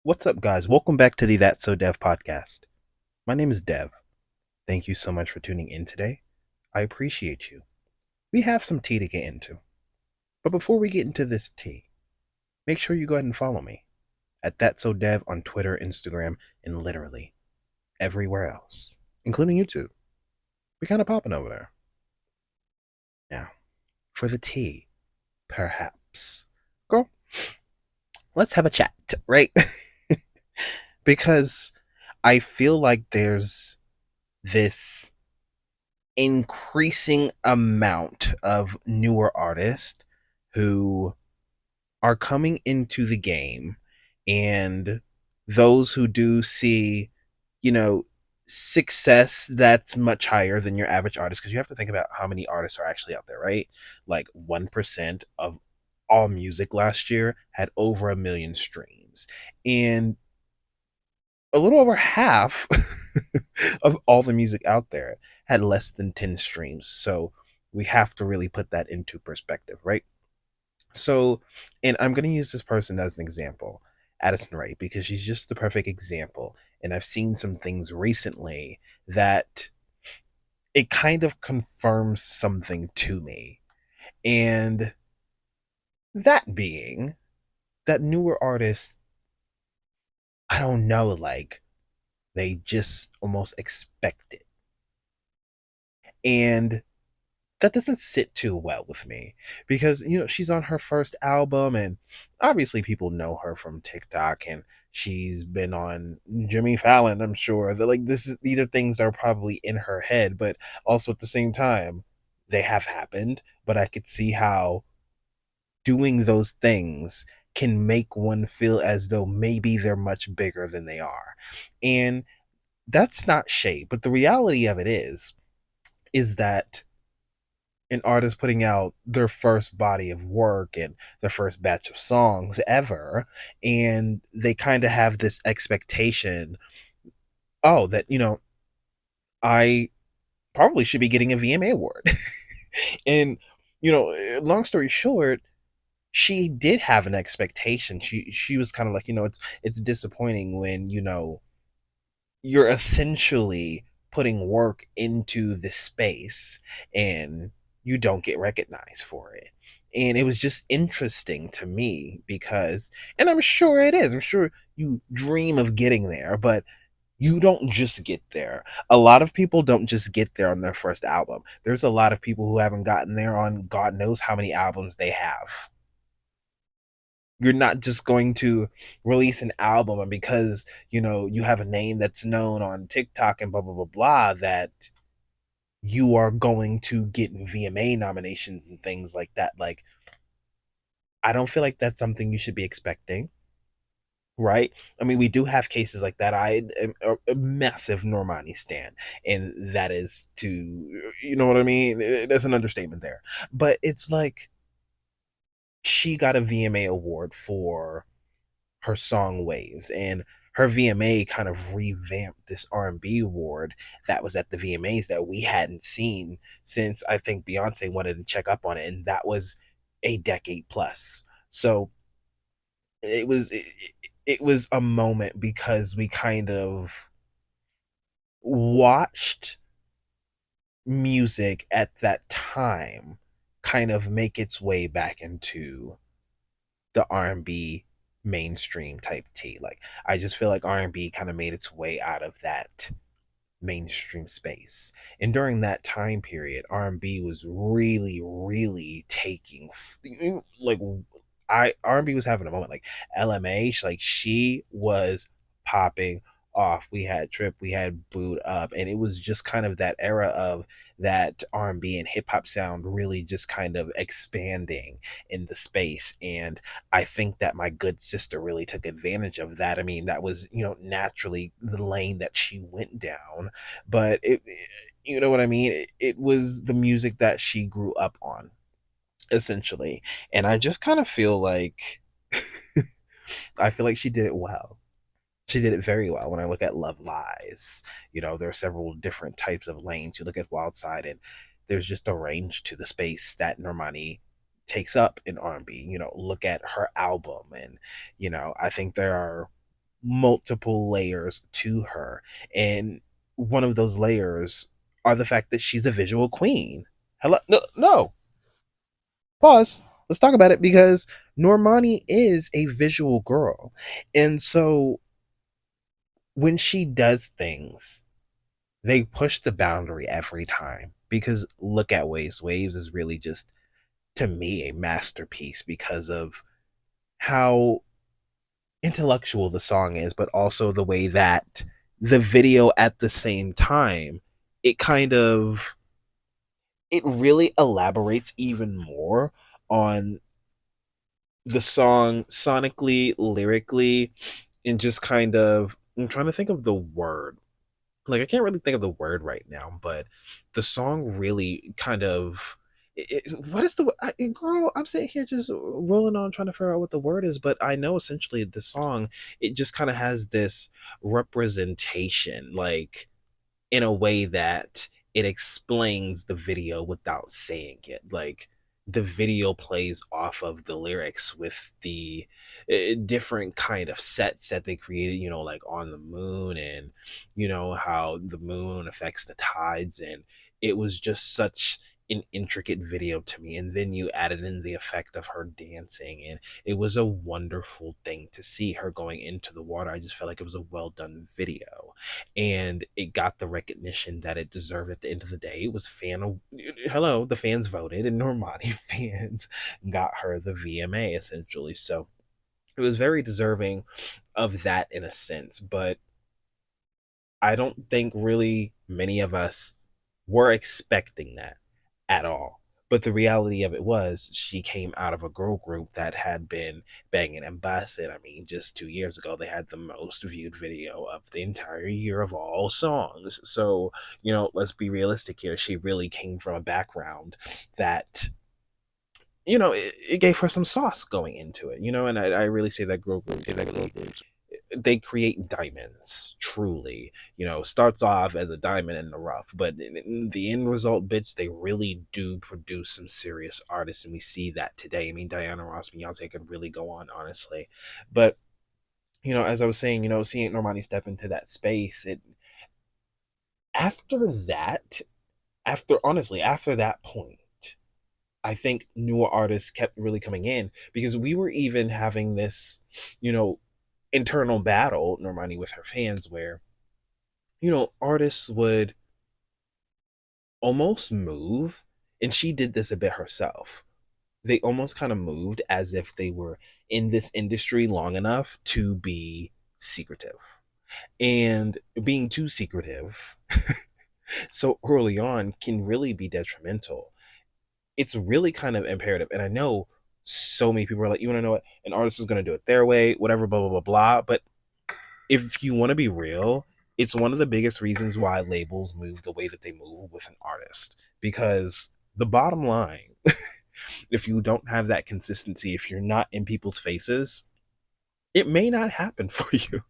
What's up, guys? Welcome back to the That's So Dev podcast. My name is Dev. Thank you so much for tuning in today. I appreciate you. We have some tea to get into. But before we get into this tea, make sure you go ahead and follow me at That's So Dev on Twitter, Instagram, and literally everywhere else, including YouTube. We're kind of popping over there. Now, for the tea, perhaps. Girl, let's have a chat, right? Because I feel like there's this increasing amount of newer artists who are coming into the game, and those who do see, you know, success that's much higher than your average artist, because you have to think about how many artists are actually out there, right? Like 1% of all music last year had over 1 million streams, and a little over half of all the music out there had less than 10 streams. So we have to really put that into perspective, right? So, and I'm going to use this person as an example, Addison Rae, because she's just the perfect example. And I've seen some things recently that it kind of confirms something to me. And that being that newer artists, I don't know, like they just almost expect it. And that doesn't sit too well with me because she's on her first album, and obviously people know her from TikTok, and she's been on Jimmy Fallon. I'm sure that like these are things that are probably in her head, but also at the same time they have happened. But I could see how doing those things can make one feel as though maybe they're much bigger than they are. And that's not shade, but the reality of it is that an artist putting out their first body of work and their first batch of songs ever, and they kind of have this expectation, oh, that I probably should be getting a VMA award. And long story short, she did have an expectation. She was kind of like, it's disappointing when you're essentially putting work into this space and you don't get recognized for it. And it was just interesting to me because, and I'm sure it is, I'm sure you dream of getting there, but you don't just get there. A lot of people don't just get there on their first album. There's a lot of people who haven't gotten there on God knows how many albums they have. You're not just going to release an album and because you have a name that's known on TikTok and blah blah blah blah that you are going to get VMA nominations and things like that. Like, I don't feel like that's something you should be expecting, right? I mean, we do have cases like that. I am a massive Normani stan, and that is to, you know what I mean? There's an understatement there. But it's like she got a VMA award for her song Waves, and her VMA kind of revamped this R&B award that was at the VMAs that we hadn't seen since I think Beyonce wanted to check up on it, and that was a decade plus. So it was a moment because we kind of watched music at that time kind of make its way back into the R&B mainstream type tea. Like, I just feel like R&B kind of made its way out of that mainstream space. And during that time period, R&B was really really taking like I R&B was having a moment. Like LMA, like she was popping off. We had Trip, we had Boot Up, and it was just kind of that era of that R&B and hip hop sound really just kind of expanding in the space. And I think that my good sister really took advantage of that. I mean, that was, naturally the lane that she went down, but you know what I mean? It was the music that she grew up on, essentially. And I just kind of feel like I feel like she did it well. She did it very well. When I look at Love Lies, there are several different types of lanes. You look at Wild Side, and there's just a range to the space that Normani takes up in R&B. Look at her album, and I think there are multiple layers to her. And one of those layers are the fact that she's a visual queen. Hello? No, no. Pause. Let's talk about it because Normani is a visual girl. And so when she does things, they push the boundary every time. Because look at Waves. Waves is really just, to me, a masterpiece because of how intellectual the song is, but also the way that the video at the same time, it kind of, it really elaborates even more on the song sonically, lyrically, and just kind of, I'm trying to think of the word. Like I can't really think of the word right now, but the song really kind of, what is the girl? I'm sitting here just rolling on trying to figure out what the word is, but I know essentially the song, it just kind of has this representation, like in a way that it explains the video without saying it. Like the video plays off of the lyrics with the different kind of sets that they created, like on the moon, and how the moon affects the tides, and it was just such an intricate video to me. And then you added in the effect of her dancing, and it was a wonderful thing to see her going into the water. I just felt like it was a well done video, and it got the recognition that it deserved at the end of the day. It was hello, the fans voted, and Normani fans got her the VMA essentially. So it was very deserving of that in a sense, but I don't think really many of us were expecting that at all. But the reality of it was, she came out of a girl group that had been banging and busting. I mean, just 2 years ago, they had the most viewed video of the entire year of all songs. So, let's be realistic here. She really came from a background that, it gave her some sauce going into it, and I really say that girl groups, they create diamonds, truly. Starts off as a diamond in the rough, but in the end result, bitch, they really do produce some serious artists, and we see that today. I mean, Diana Ross, Beyonce could really go on, honestly. But as I was saying, seeing Normani step into that space, it after that, after that point, I think newer artists kept really coming in, because we were even having this, you know, internal battle, Normani, with her fans, where, artists would almost move, and she did this a bit herself. They almost kind of moved as if they were in this industry long enough to be secretive. And being too secretive so early on can really be detrimental. It's really kind of imperative. And I know so many people are like, you want to know what? An artist is going to do it their way, whatever, blah, blah, blah, blah. But if you want to be real, it's one of the biggest reasons why labels move the way that they move with an artist. Because the bottom line, if you don't have that consistency, if you're not in people's faces, it may not happen for you.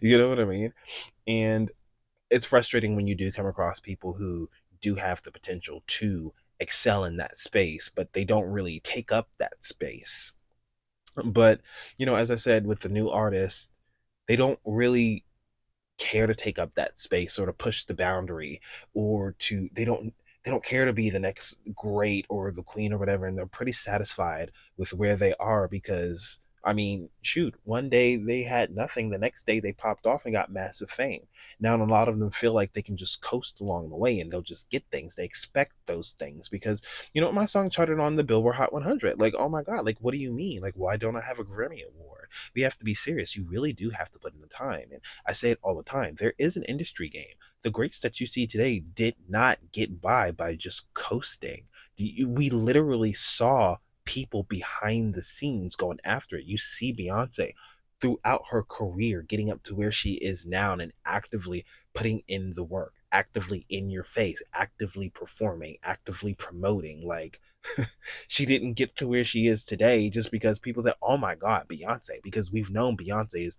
You know what I mean? And it's frustrating when you do come across people who do have the potential to excel in that space, but they don't really take up that space. But, as I said, with the new artists, they don't really care to take up that space or to push the boundary, or to they don't care to be the next great or the queen or whatever, and they're pretty satisfied with where they are. Because I mean, shoot, one day they had nothing, the next day they popped off and got massive fame. Now a lot of them feel like they can just coast along the way, and they'll just get things, they expect those things. Because my song charted on the Billboard Hot 100. Like, oh my god, like, what do you mean? Like, why don't I have a Grammy award? We have to be serious. You really do have to put in the time. And I say it all the time, there is an industry game. The greats that you see today did not get by just coasting. We literally saw people behind the scenes going after it. You see Beyonce throughout her career getting up to where she is now, and actively putting in the work, actively in your face, actively performing, actively promoting. Like, she didn't get to where she is today just because people said, oh my god, Beyonce, because we've known Beyonce is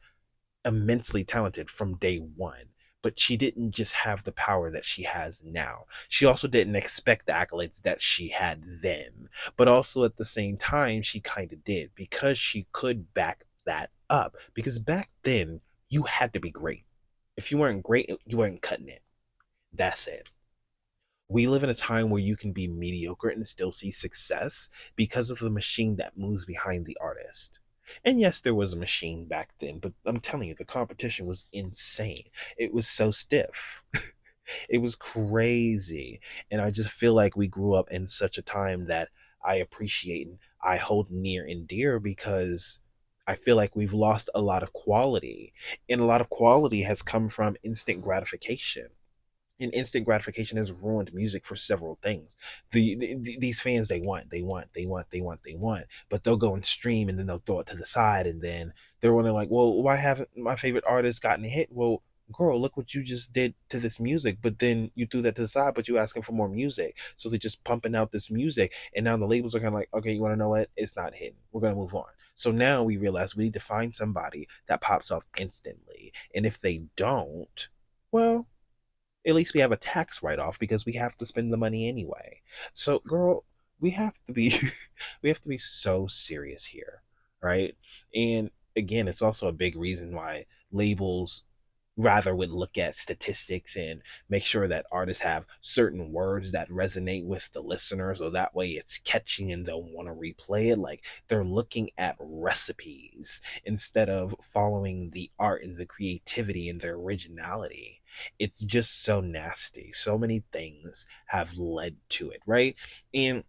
immensely talented from day one. But she didn't just have the power that she has now. She also didn't expect the accolades that she had then. But also at the same time, she kind of did, because she could back that up. Because back then, You had to be great. If you weren't great, you weren't cutting it. That's it. We live in a time where you can be mediocre and still see success because of the machine that moves behind the artist. And yes, there was a machine back then, but I'm telling you, the competition was insane. It was so stiff. It was crazy. And I just feel like we grew up in such a time that I appreciate and I hold near and dear because I feel like we've lost a lot of quality. And a lot of quality has come from instant gratification, and instant gratification has ruined music for several things. These fans, they want, but they'll go and stream and then they'll throw it to the side, and then they're wondering like, well, why haven't my favorite artist gotten a hit? Well, girl, look what you just did to this music, but then you threw that to the side, but you asking for more music, so they're just pumping out this music, and now the labels are kind of like, okay, you want to know what? It's not hitting. We're gonna move on. So now we realize we need to find somebody that pops off instantly, and if they don't, well, at least we have a tax write-off because we have to spend the money anyway. So, girl, we have to be we have to be so serious here, right? And again, it's also a big reason why labels rather would look at statistics and make sure that artists have certain words that resonate with the listener, so that way it's catchy and they'll want to replay it. Like, they're looking at recipes instead of following the art and the creativity and the originality. It's just so nasty. So many things have led to it, right? And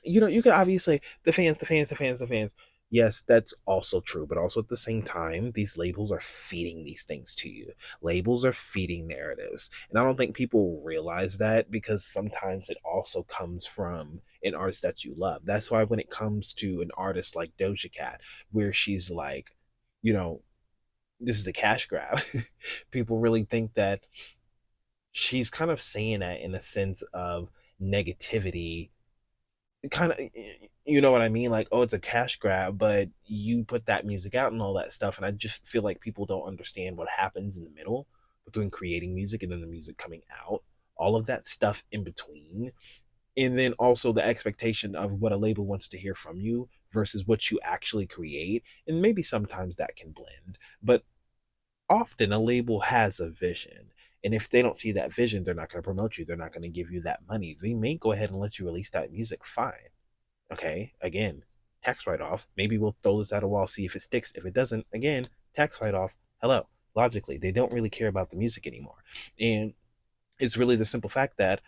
you can obviously the fans. Yes, that's also true, but also at the same time, these labels are feeding these things to you. Labels are feeding narratives, and I don't think people realize that because sometimes it also comes from an artist that you love. That's why when it comes to an artist like Doja Cat, where she's like, you know, this is a cash grab, people really think that she's kind of saying that in a sense of negativity, kind of, you know what I mean? Like, oh, it's a cash grab, but you put that music out and all that stuff. And I just feel like people don't understand what happens in the middle between creating music and then the music coming out, all of that stuff in between. And then also the expectation of what a label wants to hear from you versus what you actually create. And maybe sometimes that can blend, but often a label has a vision. And if they don't see that vision, they're not going to promote you. They're not going to give you that money. They may go ahead and let you release that music. Fine. Okay. Again, tax write off. Maybe we'll throw this at a wall, see if it sticks. If it doesn't, again, tax write off. Hello. Logically, they don't really care about the music anymore. And it's really the simple fact that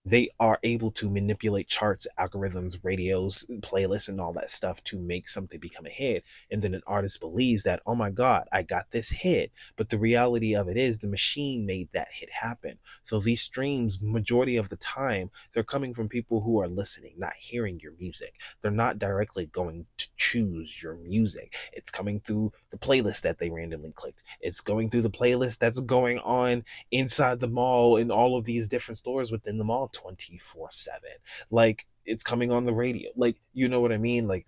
they are able to manipulate charts, algorithms, radios, playlists, and all that stuff to make something become a hit. And then an artist believes that, oh my God, I got this hit. But the reality of it is the machine made that hit happen. So these streams, majority of the time, they're coming from people who are listening, not hearing your music. They're not directly going to choose your music. It's coming through the playlist that they randomly clicked. It's going through the playlist that's going on inside the mall in all of these different stores within the mall 24/7. Like, it's coming on the radio. Like, you know what I mean? Like,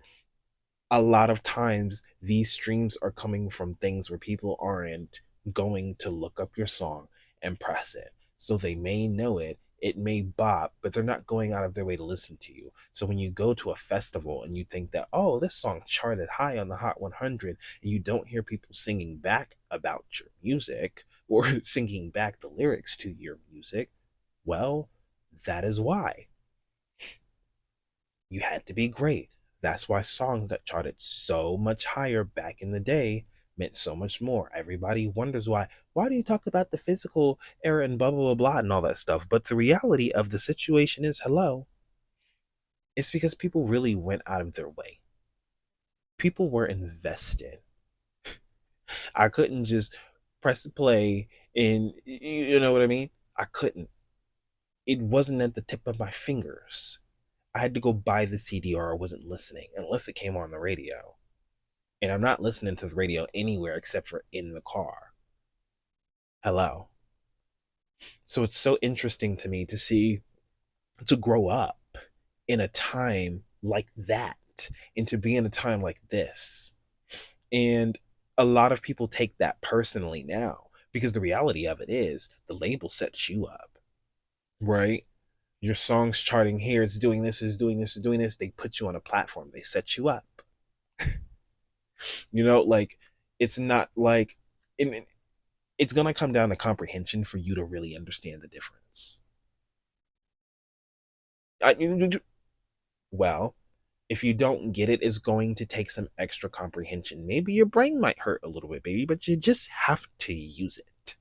a lot of times these streams are coming from things where people aren't going to look up your song and press it. So they may know it, it may bop, but they're not going out of their way to listen to you. So when you go to a festival and you think that, oh, this song charted high on the Hot 100, and you don't hear people singing back about your music or singing back the lyrics to your music, well, that is why. You had to be great. That's why songs that charted so much higher back in the day meant so much more. Everybody wonders why do you talk about the physical era and blah blah blah blah and all that stuff? But the reality of the situation is, hello, it's because people really went out of their way. People were invested. I couldn't just press play and you know what I mean? I couldn't. It wasn't at the tip of my fingers. I had to go buy the CD or I wasn't listening unless it came on the radio. And I'm not listening to the radio anywhere except for in the car. Hello. So it's so interesting to me to see, to grow up in a time like that and to be in a time like this. And a lot of people take that personally now because the reality of it is the label sets you up, right? Your song's charting here, it's doing this, it's doing this, it's doing this. They put you on a platform, they set you up. Like, it's not like And it's gonna come down to comprehension for you to really understand the difference. Well, if you don't get it, it's going to take some extra comprehension. Maybe your brain might hurt a little bit, baby, but you just have to use it.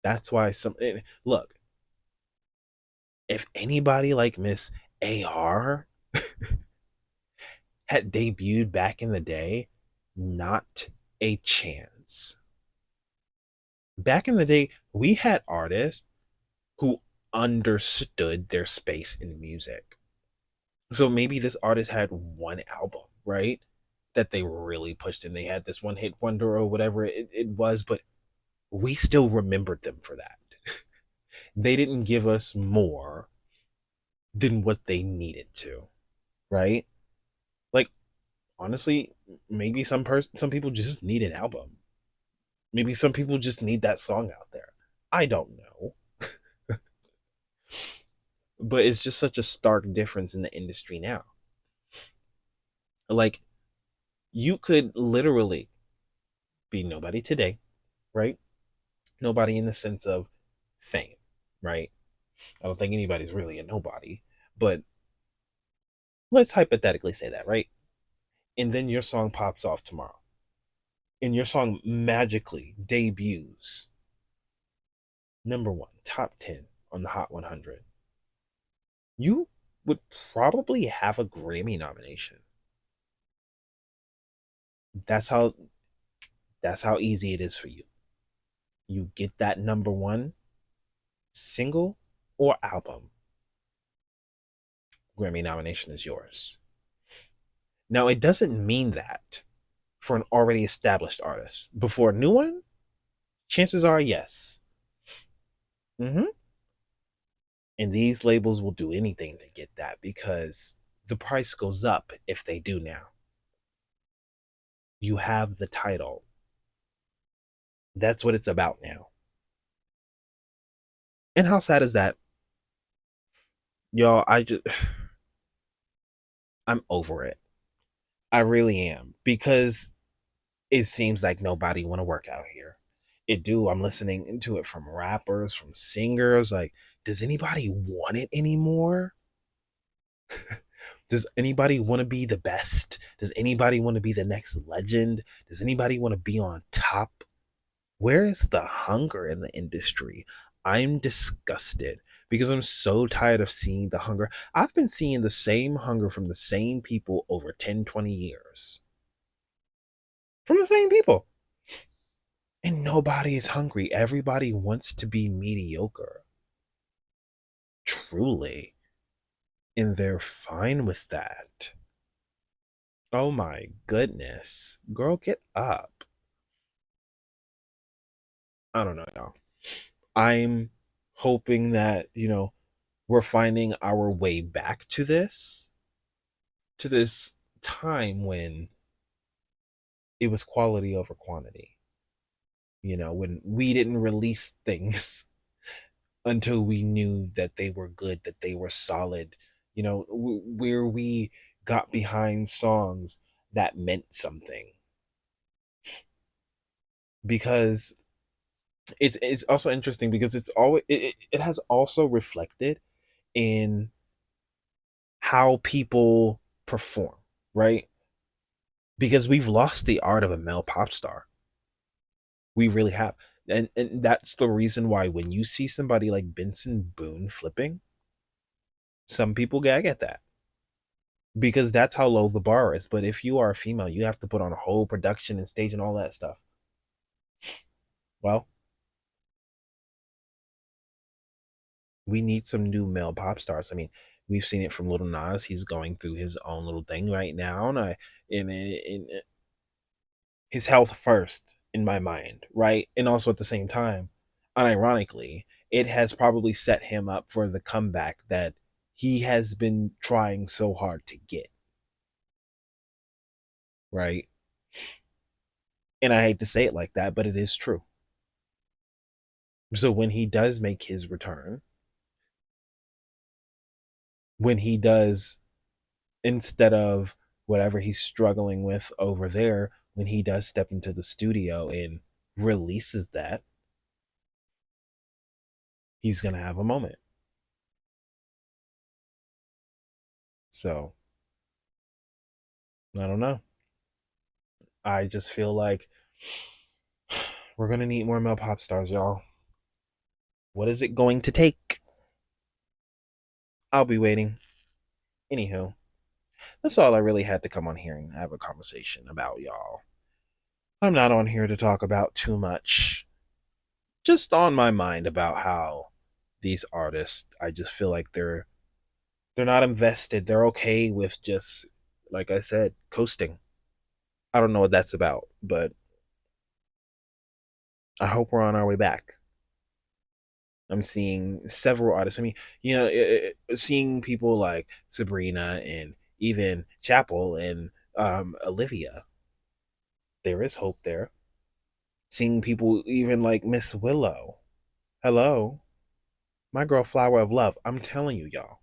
That's why look, if anybody like Miss AR had debuted back in the day, not a chance. Back in the day, we had artists who understood their space in music. So maybe this artist had one album, right? That they really pushed and they had this one hit wonder or whatever it was, but we still remembered them for that. They didn't give us more than what they needed to, right? Like honestly, maybe some people just need an album. Maybe some people just need that song out there. I don't know. But it's just such a stark difference in the industry now. Like you could literally be nobody today, right? Nobody in the sense of fame, right? I don't think anybody's really a nobody, but let's hypothetically say that, right? And then your song pops off tomorrow, and your song magically debuts number one, top 10 on the Hot 100. You would probably have a Grammy nomination. That's how that's how easy it is for you. You get that number one single or album, Grammy nomination is yours. Now, it doesn't mean that for an already established artist. Before a new one, chances are yes. Mm-hmm. And these labels will do anything to get that because the price goes up if they do now. You have the title. That's what it's about now. And how sad is that? Y'all, I'm over it. I really am because it seems like nobody want to work out here. It do. I'm listening to it from rappers, from singers. Like, does anybody want it anymore? Does anybody want to be the best? Does anybody want to be the next legend? Does anybody want to be on top? Where is the hunger in the industry? I'm disgusted because I'm so tired of seeing the hunger. I've been seeing the same hunger from the same people over 10, 20 years. From the same people. And nobody is hungry. Everybody wants to be mediocre. Truly. And they're fine with that. Oh my goodness. Girl, get up. I don't know, y'all. I'm hoping that, we're finding our way back to this time when it was quality over quantity. When we didn't release things until we knew that they were good, that they were solid, where we got behind songs that meant something. Because it's also interesting because it's always it has also reflected in how people perform, right? Because we've lost the art of a male pop star. We really have. And that's the reason why when you see somebody like Benson Boone flipping, some people gag at that. Because that's how low the bar is. But if you are a female, you have to put on a whole production and stage and all that stuff. Well, we need some new male pop stars. I mean, we've seen it from Little Nas. He's going through his own little thing right now, and his health first in my mind, right? And also at the same time, unironically, it has probably set him up for the comeback that he has been trying so hard to get, right? And I hate to say it like that, but it is true. So when he does make his return, when he does, instead of whatever he's struggling with over there, when he does step into the studio and releases that, he's going to have a moment. So, I don't know. I just feel like we're going to need more male pop stars, y'all. What is it going to take? I'll be waiting. Anywho, that's all I really had to come on here and have a conversation about, y'all. I'm not on here to talk about too much. Just on my mind about how these artists, I just feel like they're not invested. They're okay with just, like I said, coasting. I don't know what that's about, but I hope we're on our way back. I'm seeing several artists. I mean, seeing people like Sabrina and even Chapel and Olivia, there is hope there. Seeing people even like Miss Willow. Hello, my girl, Flower of Love. I'm telling you, y'all,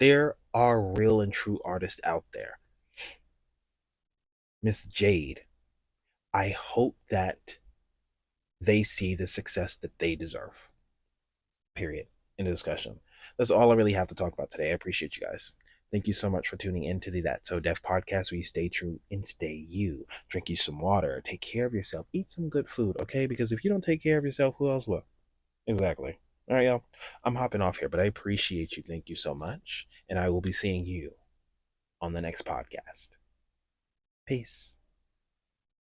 there are real and true artists out there. Miss Jade. I hope that they see the success that they deserve. Period. In the discussion. That's all I really have to talk about today. I appreciate you guys. Thank you so much for tuning into the That So Deaf podcast, where you stay true and stay you. Drink you some water. Take care of yourself. Eat some good food, okay? Because if you don't take care of yourself, who else will? Exactly. All right, y'all. I'm hopping off here, but I appreciate you. Thank you so much. And I will be seeing you on the next podcast. Peace.